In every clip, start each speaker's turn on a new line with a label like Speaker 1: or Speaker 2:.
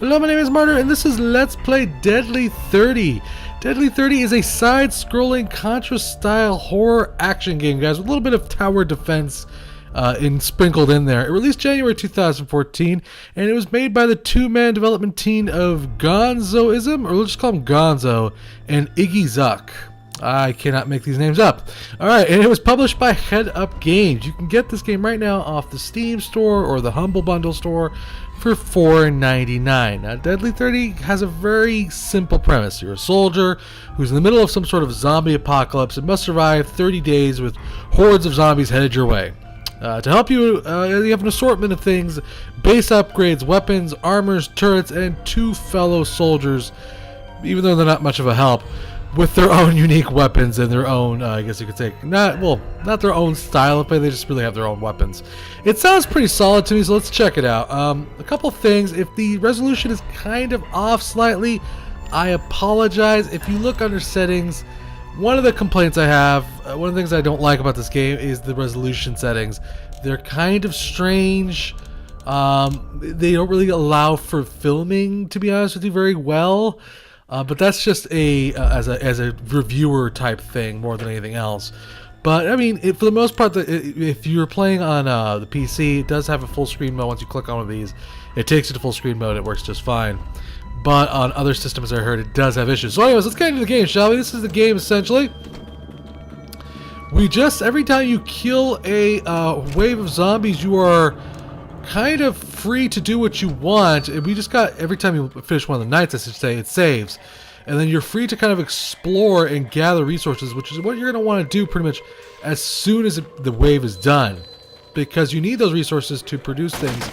Speaker 1: Hello, my name is Martyr, and this is Let's Play Deadly 30. Deadly 30 is a side-scrolling Contra-style horror action game, guys, with a little bit of tower defense sprinkled in there. It released January 2014, and it was made by the two-man development team of Gonzoism, or let's just call him Gonzo, and Iggy Zuck. I cannot make these names up. Alright, and it was published by Head Up Games. You can get this game right now off the Steam store or the Humble Bundle store for $4.99. Now, Deadly 30 has a very simple premise. You're a soldier who's in the middle of some sort of zombie apocalypse and must survive 30 days with hordes of zombies headed your way. To help you, you have an assortment of things: base upgrades, weapons, armors, turrets, and two fellow soldiers, even though they're not much of a help, with their own unique weapons and their own, I guess you could say, not their own style of play, they just really have their own weapons. It sounds pretty solid to me, so let's check it out. A couple things: if the resolution is kind of off slightly, I apologize. If you look under settings, one of the complaints I have, one of the things I don't like about this game is the resolution settings. They're kind of strange. They don't really allow for filming, to be honest with you, very well. But that's just as a reviewer type thing more than anything else. But I mean, for the most part, if you're playing on the PC, it does have a full screen mode. Once you click on one of these, it takes you to full screen mode. It works just fine. But on other systems, I heard it does have issues. So anyways, let's get into the game, shall we? This is the game, essentially. Every time you kill a wave of zombies, you are kind of free to do what you want. And we just got, every time you finish one of the nights, I should say, it saves. And then you're free to kind of explore and gather resources, which is what you're going to want to do pretty much as soon as the wave is done. Because you need those resources to produce things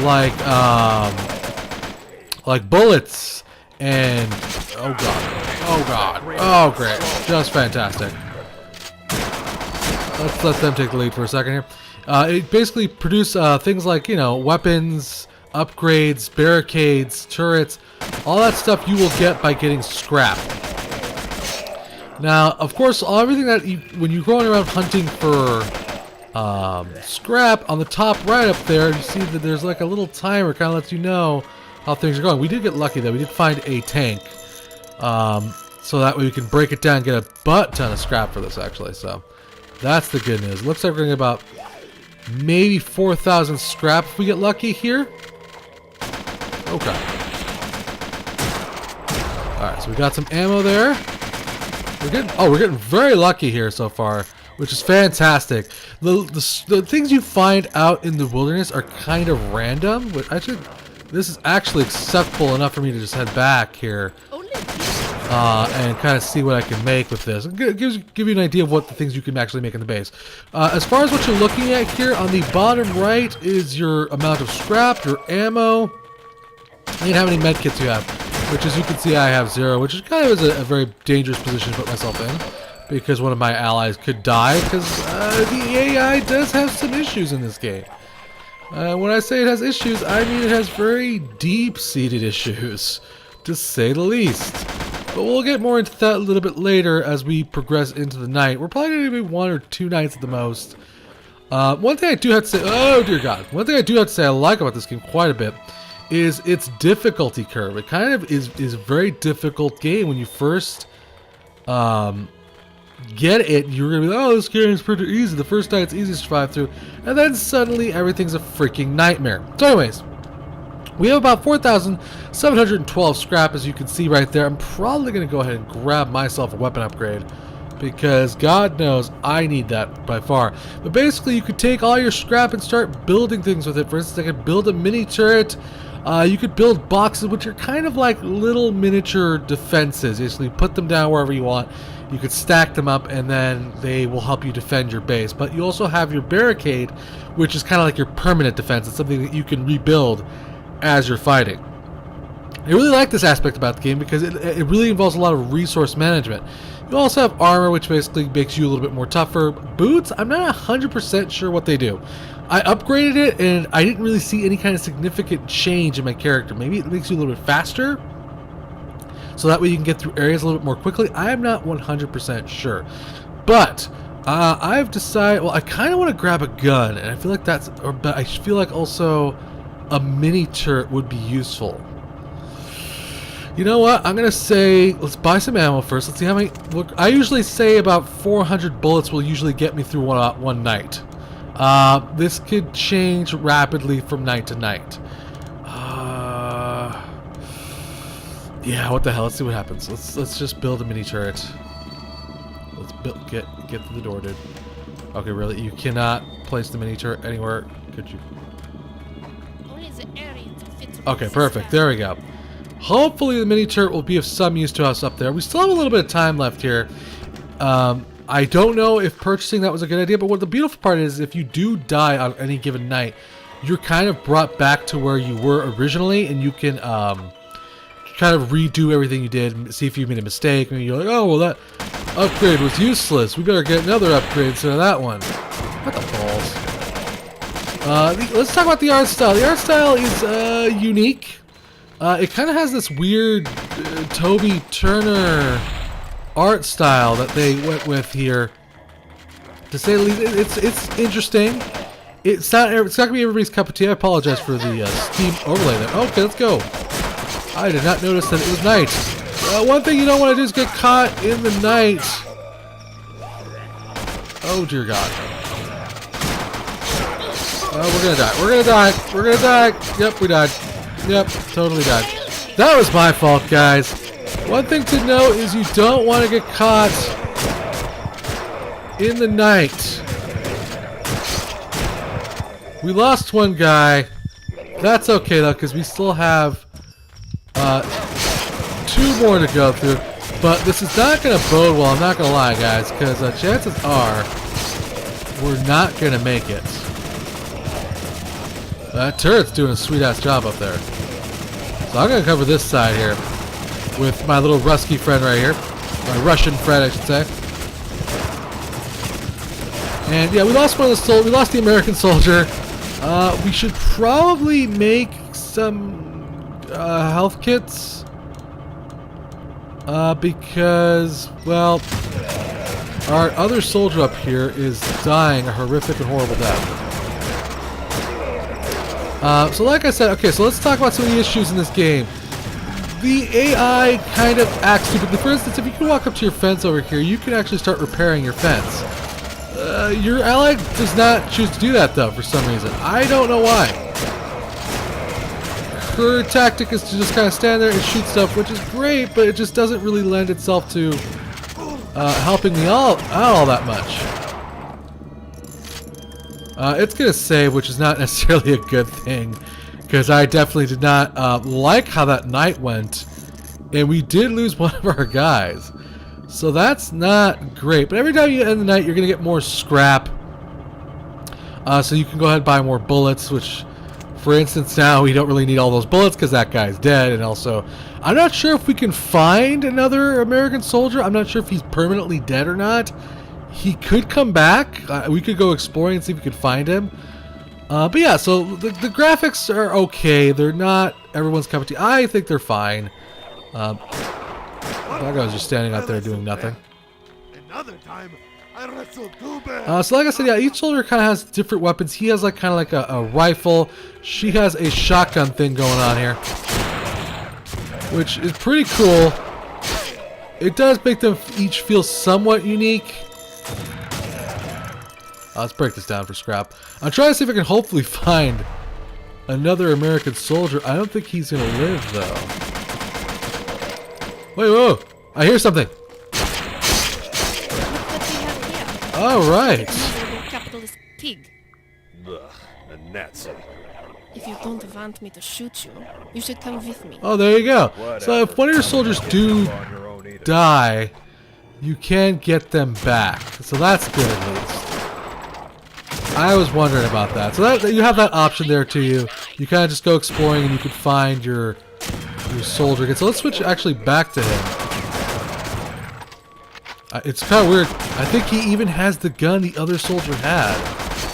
Speaker 1: like bullets and, oh god, oh great, just fantastic. Let's let them take the lead for a second here. It basically produces things like, weapons, upgrades, barricades, turrets, all that stuff you will get by getting scrap. Now, of course, everything that when you're going around hunting for scrap, on the top right up there, you see that there's like a little timer, kind of lets you know how things are going. We did get lucky though. We did find a tank, so that way we can break it down and get a butt ton of scrap for this, actually. So that's the good news. Looks like we're gonna get about maybe 4,000 scrap if we get lucky here. Okay. Alright, so we got some ammo there. We're getting very lucky here so far, which is fantastic. The things you find out in the wilderness are kind of random, but this is actually acceptable enough for me to just head back here and kind of see what I can make with this. Give you an idea of what the things you can actually make in the base. As far as what you're looking at here, on the bottom right is your amount of scrap, your ammo, and how many medkits you have. Which, as you can see, I have 0, which is kind of a very dangerous position to put myself in, because one of my allies could die, because the AI does have some issues in this game. When I say it has issues, I mean it has very deep-seated issues, to say the least. But we'll get more into that a little bit later as we progress into the night. We're probably going to be 1 or 2 nights at the most. One thing I do have to say, oh dear God, one thing I do have to say I like about this game quite a bit is its difficulty curve. It kind of is a very difficult game when you first get it. You're gonna be like, oh, this game is pretty easy. The first night it's easy to survive through, and then suddenly everything's a freaking nightmare. So anyways, we have about 4,712 scrap, as you can see right there. I'm probably gonna go ahead and grab myself a weapon upgrade, because God knows I need that by far. But basically, you could take all your scrap and start building things with it. For instance, I could build a mini turret. You could build boxes, which are kind of like little miniature defenses. Basically, put them down wherever you want. You could stack them up, and then they will help you defend your base. But you also have your barricade, which is kind of like your permanent defense. It's something that you can rebuild as you're fighting. I really like this aspect about the game because it really involves a lot of resource management. You also have armor, which basically makes you a little bit more tougher. Boots, I'm not 100% sure what they do. I upgraded it, and I didn't really see any kind of significant change in my character. Maybe it makes you a little bit faster, so that way you can get through areas a little bit more quickly. I am not 100% sure. But I've decided, well, I kind of want to grab a gun, and I feel like but I feel like also a mini turret would be useful. You know what? I'm gonna say let's buy some ammo first. Let's see how many. Look, I usually say about 400 bullets will usually get me through one night. This could change rapidly from night to night. Yeah, what the hell? Let's see what happens. Let's just build a mini turret. Let's get through the door, dude. Okay, really? You cannot place the mini turret anywhere, could you? Okay, perfect. There we go. Hopefully the mini turret will be of some use to us up there. We still have a little bit of time left here. I don't know if purchasing that was a good idea, but what the beautiful part is, if you do die on any given night, you're kind of brought back to where you were originally, and you can kind of redo everything you did and see if you made a mistake. Maybe you're like, oh, well, that upgrade was useless. We better get another upgrade instead of that one. What the balls? Let's talk about the art style. The art style is unique. It kind of has this weird Toby Turner art style that they went with here. To say the least, it's interesting. It's not gonna be everybody's cup of tea. I apologize for the Steam overlay there. Okay, let's go. I did not notice that it was night. One thing you don't want to do is get caught in the night. Oh dear God. We're gonna die. We're gonna die. We're gonna die. Yep, we died. Yep, totally died. That was my fault, guys. One thing to note is you don't want to get caught in the night. We lost one guy. That's okay though, because we still have 2 more to go through. But this is not going to bode well, I'm not going to lie, guys, because chances are we're not going to make it. That turret's doing a sweet-ass job up there. So I'm going to cover this side here with my little Rusky friend right here. My Russian friend, I should say. And yeah, we lost one of the soldiers. We lost the American soldier. We should probably make some health kits. Because, well, our other soldier up here is dying a horrific and horrible death. So like I said, okay, so let's talk about some of the issues in this game. The AI kind of acts stupidly. For instance, if you can walk up to your fence over here, you can actually start repairing your fence. Your ally does not choose to do that, though, for some reason. I don't know why. Her tactic is to just kind of stand there and shoot stuff, which is great, but it just doesn't really lend itself to helping me out all that much. It's going to save, which is not necessarily a good thing, because I definitely did not like how that night went, and we did lose one of our guys. So that's not great. But every time you end the night, you're going to get more scrap. So you can go ahead and buy more bullets, which, for instance, now we don't really need all those bullets because that guy's dead. And also, I'm not sure if we can find another American soldier. I'm not sure if he's permanently dead or not. He could come back. We could go exploring and see if we could find him. But yeah, so the graphics are okay. They're not everyone's cup of tea. I think they're fine. That guy was just standing out there doing nothing. So like I said, yeah, each soldier kind of has different weapons. He has like kind of like a rifle. She has a shotgun thing going on here, which is pretty cool. It does make them each feel somewhat unique. Let's break this down for scrap. I'm trying to see if I can hopefully find another American soldier. I don't think he's going to live, though. Wait, whoa! I hear something! Alright!
Speaker 2: Capitalist pig.
Speaker 3: Ugh, a Nazi.
Speaker 2: If you don't want me to shoot you, you should come with me.
Speaker 1: Oh, there you go. So if one of your soldiers do die, you can get them back. So that's good at least. I was wondering about that. So that you have that option there to you. You kind of just go exploring and you can find your soldier again. So let's switch actually back to him. It's kind of weird. I think he even has the gun the other soldier had.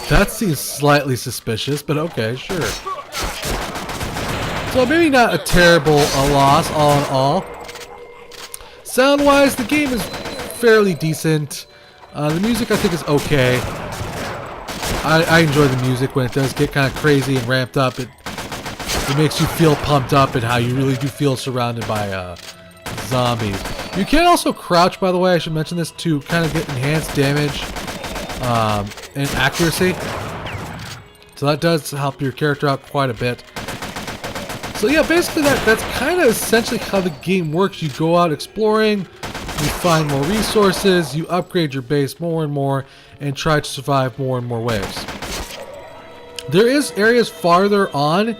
Speaker 1: That seems slightly suspicious, but okay, sure. So maybe not a terrible loss all in all. Sound-wise, the game is fairly decent. The music I think is okay. I enjoy the music when it does get kind of crazy and ramped up. it makes you feel pumped up and how you really do feel surrounded by zombies. You can also crouch, by the way, I should mention this, to kind of get enhanced damage and accuracy. So that does help your character out quite a bit. So yeah, basically that's kind of essentially how the game works. You go out exploring, you find more resources, you upgrade your base more and more, and try to survive more and more waves. There is areas farther on,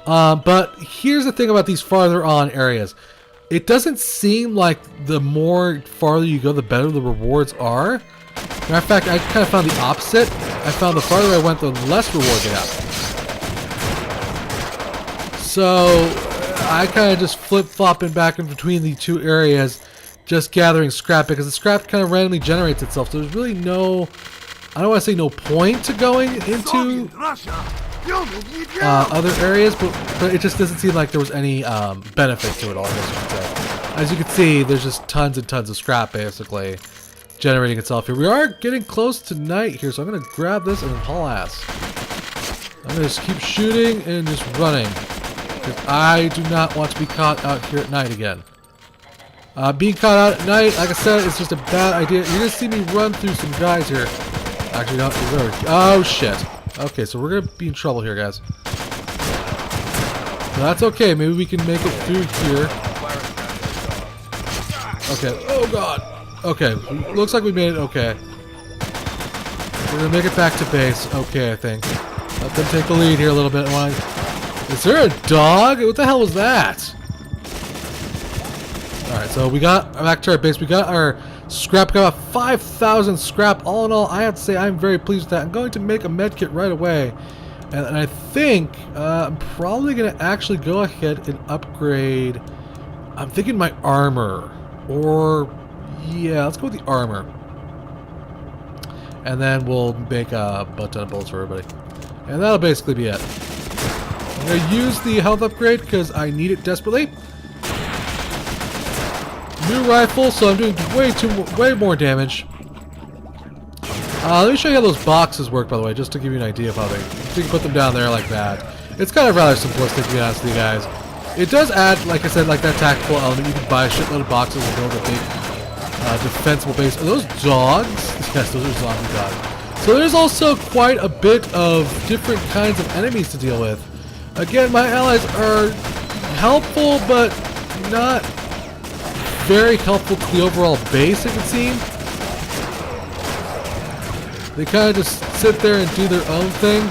Speaker 1: but here's the thing about these farther on areas. It doesn't seem like the more farther you go, the better the rewards are. Matter of fact, I kind of found the opposite. I found the farther I went, the less reward they have. So I kind of just flip-flopping back in between the two areas, just gathering scrap, because the scrap kind of randomly generates itself. So there's really no, I don't want to say no point to going into other areas, but it just doesn't seem like there was any benefit to it all, I guess you could say. As you can see, there's just tons and tons of scrap basically generating itself here. We are getting close to night here, so I'm going to grab this and then haul ass. I'm going to just keep shooting and just running, because I do not want to be caught out here at night again. Being caught out at night, like I said, is just a bad idea. You're going to see me run through some guys here. Actually, not. Oh, shit. Okay, so we're going to be in trouble here, guys. No, that's okay. Maybe we can make it through here. Okay. Oh, God. Okay. Looks like we made it okay. We're going to make it back to base. Okay, I think. Let them take the lead here a little bit. Is there a dog? What the hell was that? Alright, so we got back to our base. We got our scrap. We got about 5,000 scrap. All in all, I have to say I'm very pleased with that. I'm going to make a med kit right away. And I think I'm probably going to actually go ahead and upgrade. I'm thinking my armor. Or, yeah, let's go with the armor. And then we'll make a butt ton of bullets for everybody. And that'll basically be it. I'm going to use the health upgrade because I need it desperately. New rifle, so I'm doing way more damage. Let me show you how those boxes work, by the way, just to give you an idea of how you can put them down there like that. It's kind of rather simplistic, to be honest with you guys. It does add, like I said, like that tactical element. You can buy a shitload of boxes and build a big defensible base. Are those dogs? Yes, those are zombie dogs. So there's also quite a bit of different kinds of enemies to deal with. Again, my allies are helpful, but not very helpful to the overall base, it would seem. They kind of just sit there and do their own thing.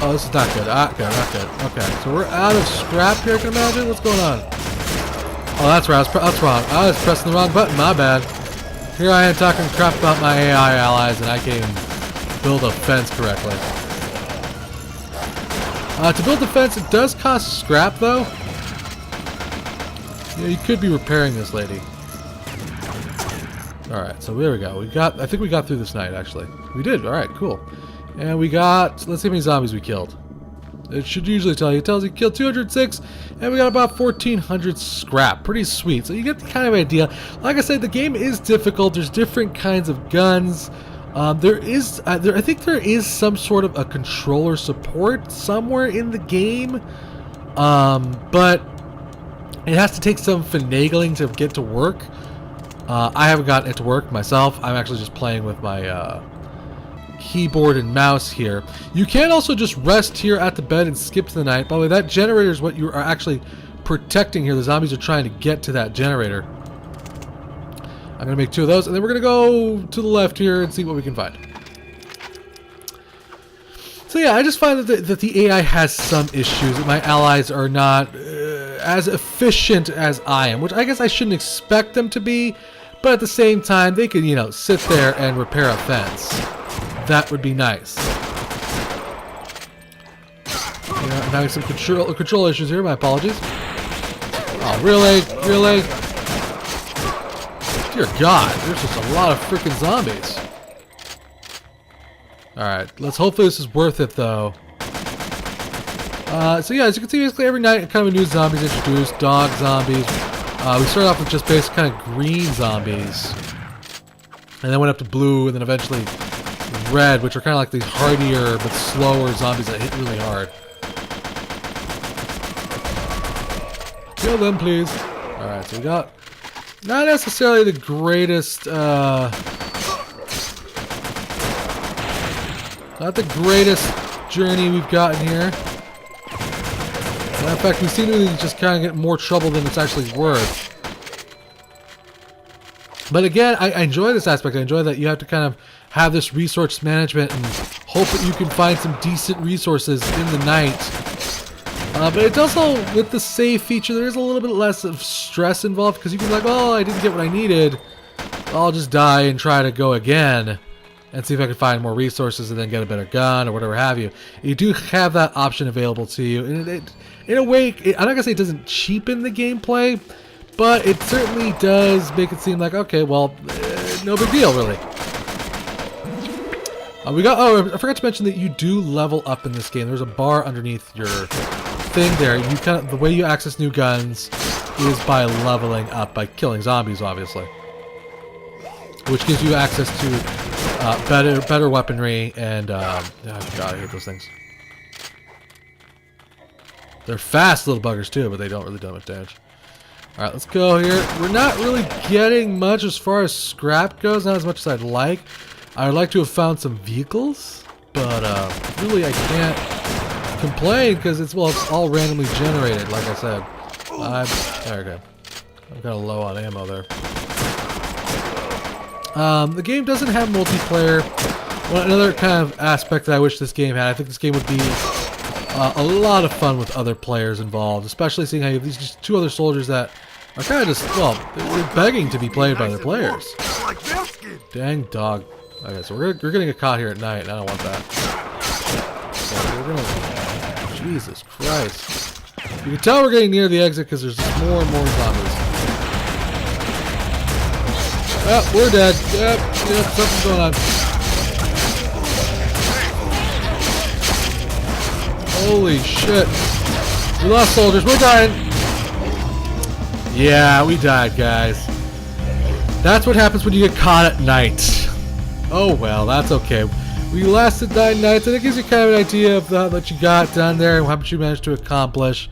Speaker 1: Oh, this is not good. Not good. Okay, so we're out of scrap here, I can imagine. What's going on? Oh, that's right. That's wrong. I was pressing the wrong button. My bad. Here I am talking crap about my AI allies, and I can't even build a fence correctly. To build the fence, it does cost scrap, though. Yeah, you could be repairing this lady. Alright, so there we go. I think we got through this night, actually. We did. Alright, cool. And we got, let's see how many zombies we killed. It should usually tell you. It tells you killed 206, and we got about 1,400 scrap. Pretty sweet. So you get the kind of idea. Like I said, the game is difficult. There's different kinds of guns. I think there is some sort of a controller support somewhere in the game. But it has to take some finagling to get to work. I haven't gotten it to work myself. I'm actually just playing with my keyboard and mouse here. You can also just rest here at the bed and skip to the night. By the way, that generator is what you are actually protecting here. The zombies are trying to get to that generator. I'm going to make 2 of those, and then we're going to go to the left here and see what we can find. So yeah, I just find that the AI has some issues. That my allies are not as efficient as I am, which I guess I shouldn't expect them to be, but at the same time, they could, you know, sit there and repair a fence. That would be nice. Yeah, I'm having some control issues here. My apologies. Oh, really? Really? Dear God, there's just a lot of freaking zombies. Alright, hopefully this is worth it, though. So yeah, as you can see, basically every night, kind of a new zombies introduced. Dog zombies. We started off with just basic kind of green zombies. And then went up to blue, and then eventually red, which are kind of like these hardier but slower zombies that hit really hard. Kill them, please. Alright, so we got not necessarily the greatest, not the greatest journey we've gotten here. In fact, we seem to just kind of get more trouble than it's actually worth. But again, I enjoy this aspect. I enjoy that you have to kind of have this resource management and hope that you can find some decent resources in the night. But it's also, with the save feature, there is a little bit less of stress involved, because you can be like, oh, I didn't get what I needed. I'll just die and try to go again and see if I can find more resources and then get a better gun or whatever have you. You do have that option available to you. And in a way, I'm not going to say it doesn't cheapen the gameplay, but it certainly does make it seem like, okay, well, no big deal, really. I forgot to mention that you do level up in this game. There's a bar underneath your thing there. The way you access new guns is by leveling up, by killing zombies, obviously, which gives you access to better weaponry and oh god, I hate those things. They're fast little buggers too, but they don't really do much damage. All right, let's go here. We're not really getting much as far as scrap goes, not as much as I'd like. I would like to have found some vehicles, but really I can't complain because it's all randomly generated, like I said. There we go. I'm kind of low on ammo there. The game doesn't have multiplayer. Well, another kind of aspect that I wish this game had. I think this game would be a lot of fun with other players involved, especially seeing how you have these just two other soldiers that are kind of just, well, they're begging to be played by their players. Dang dog. Okay, so we're gonna get caught here at night, and I don't want that. So Jesus Christ. You can tell we're getting near the exit because there's just more and more zombies. Oh, we're dead. Yep, something's going on. Holy shit. We lost soldiers. We're dying. Yeah, we died, guys. That's what happens when you get caught at night. Oh well, that's okay. We lasted 9 nights, and it gives you kind of an idea of what you got done there and how much you managed to accomplish.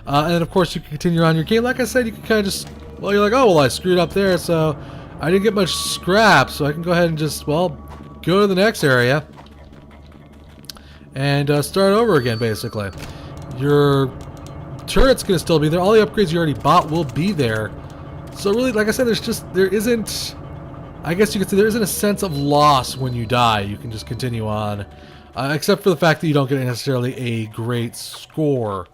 Speaker 1: And then, of course, you can continue on your game. Like I said, you can kind of just, well, you're like, oh, well, I screwed up there, so I didn't get much scrap, so I can go ahead and just, well, go to the next area and start over again, basically. Your turret's going to still be there. All the upgrades you already bought will be there. So really, like I said, there isn't, I guess you could say there isn't a sense of loss when you die. You can just continue on, except for the fact that you don't get necessarily a great score.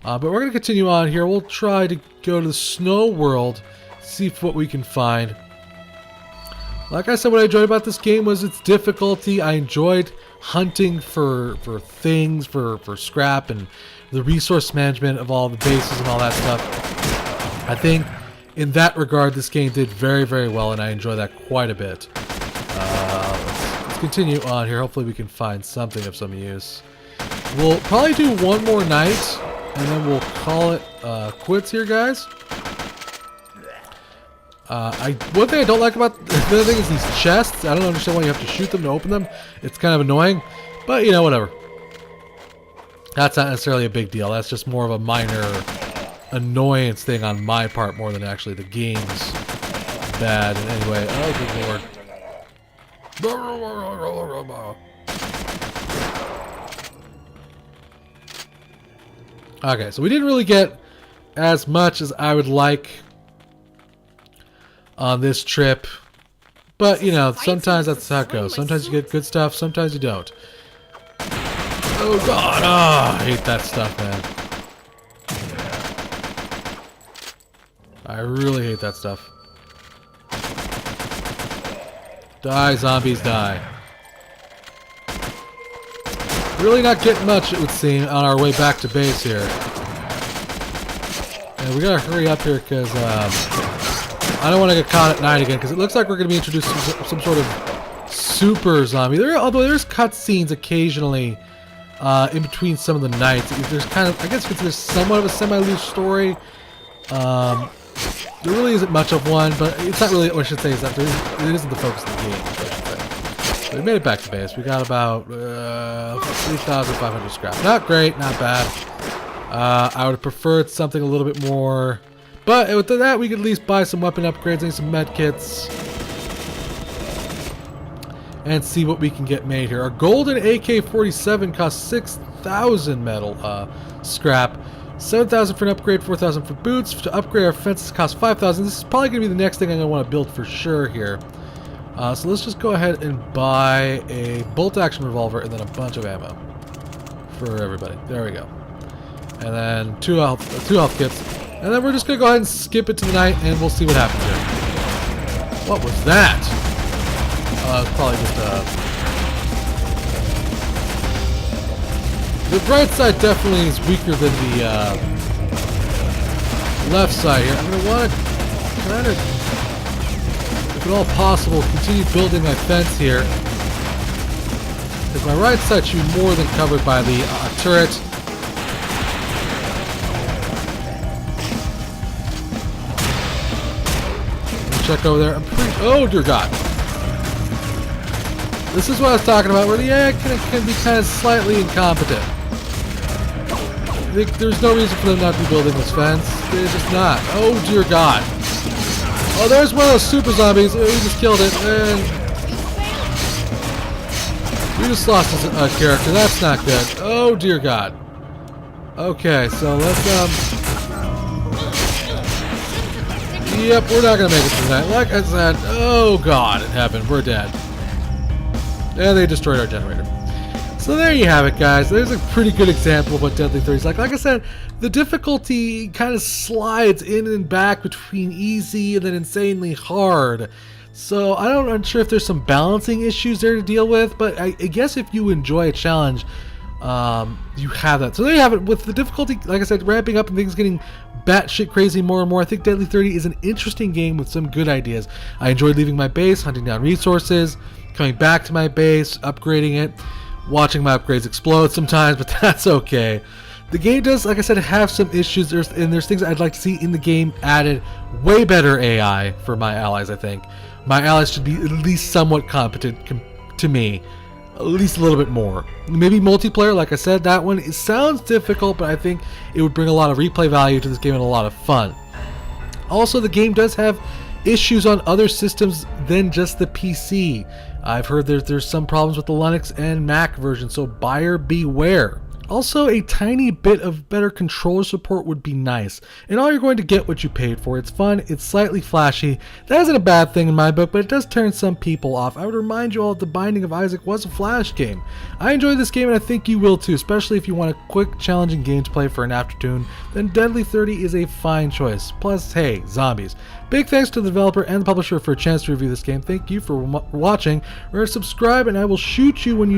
Speaker 1: But we're going to continue on here. We'll try to go to the snow world, see what we can find. Like I said, what I enjoyed about this game was its difficulty. I enjoyed hunting for things, for scrap, and the resource management of all the bases and all that stuff. I think in that regard, this game did very, very well, and I enjoy that quite a bit. Let's continue on here. Hopefully we can find something of some use. We'll probably do one more night, and then we'll call it quits here, guys. One thing I don't like about the other thing is these chests. I don't understand why you have to shoot them to open them. It's kind of annoying, but you know, whatever. That's not necessarily a big deal. That's just more of a minor annoyance thing on my part more than actually the game's bad. And anyway, oh good lord. Okay, so we didn't really get as much as I would like on this trip, but you know, sometimes that's how it goes. Sometimes you get good stuff, sometimes you don't. Oh god, oh, I hate that stuff, man. I really hate that stuff. Die, zombies, die. Really not getting much, it would seem, on our way back to base here. And we gotta hurry up here because I don't want to get caught at night again, because it looks like we're going to be introduced to some sort of super zombie. Although there's cutscenes occasionally in between some of the nights. There's kind of, I guess there's somewhat of a semi-loose story. There really isn't much of one, but it's not really, what I should say is that it isn't the focus of the game, I should say. So we made it back to base. We got about 3,500 scrap. Not great, not bad. I would have preferred something a little bit more. But with that, we could at least buy some weapon upgrades and some med kits. And see what we can get made here. Our golden AK-47 costs 6,000 metal scrap. 7,000 for an upgrade, 4,000 for boots. To upgrade our fences costs 5,000. This is probably going to be the next thing I'm going to want to build for sure here. So let's just go ahead and buy a bolt-action revolver and then a bunch of ammo for everybody. There we go. And then two health kits. And then we're just going to go ahead and skip it to the night and we'll see what happens here. What was that? It's probably just the right side definitely is weaker than the left side here. I'm going to want to kind of, if at all possible, continue building my fence here. Because my right side should be more than covered by the turret. Check over there. I'm pretty. Oh dear God! This is what I was talking about, where the AI can be kind of slightly incompetent. There's no reason for them not to be building this fence. They're just not. Oh dear God! Oh, there's one of those super zombies. We just killed it, and we just lost a character. That's not good. Oh dear God! Okay, so let's Yep, we're not gonna make it tonight. Like I said, oh God, in heaven, we're dead. And they destroyed our generator. So there you have it, guys. There's a pretty good example of what Deadly 30 is like. Like I said, the difficulty kind of slides in and back between easy and then insanely hard. So I'm not sure if there's some balancing issues there to deal with, but I guess if you enjoy a challenge, you have that. So there you have it. With the difficulty, like I said, ramping up and things getting batshit crazy more and more, I think Deadly 30 is an interesting game with some good ideas. I enjoyed leaving my base, hunting down resources, coming back to my base, upgrading it, watching my upgrades explode sometimes, but that's okay. The game does, like I said, have some issues, there's things I'd like to see in the game added. Way better AI for my allies, I think. My allies should be at least somewhat competent to me. At least a little bit more. Maybe multiplayer, like I said, that one, it sounds difficult, but I think it would bring a lot of replay value to this game and a lot of fun. Also, the game does have issues on other systems than just the PC. I've heard there's some problems with the Linux and Mac version, so buyer beware. Also, a tiny bit of better controller support would be nice. And all you're going to get what you paid for. It's fun, it's slightly flashy. That isn't a bad thing in my book, but it does turn some people off. I would remind you all that The Binding of Isaac was a Flash game. I enjoyed this game and I think you will too, especially if you want a quick, challenging game to play for an afternoon. Then Deadly 30 is a fine choice. Plus, hey, zombies. Big thanks to the developer and the publisher for a chance to review this game. Thank you for watching. Remember to subscribe and I will shoot you when you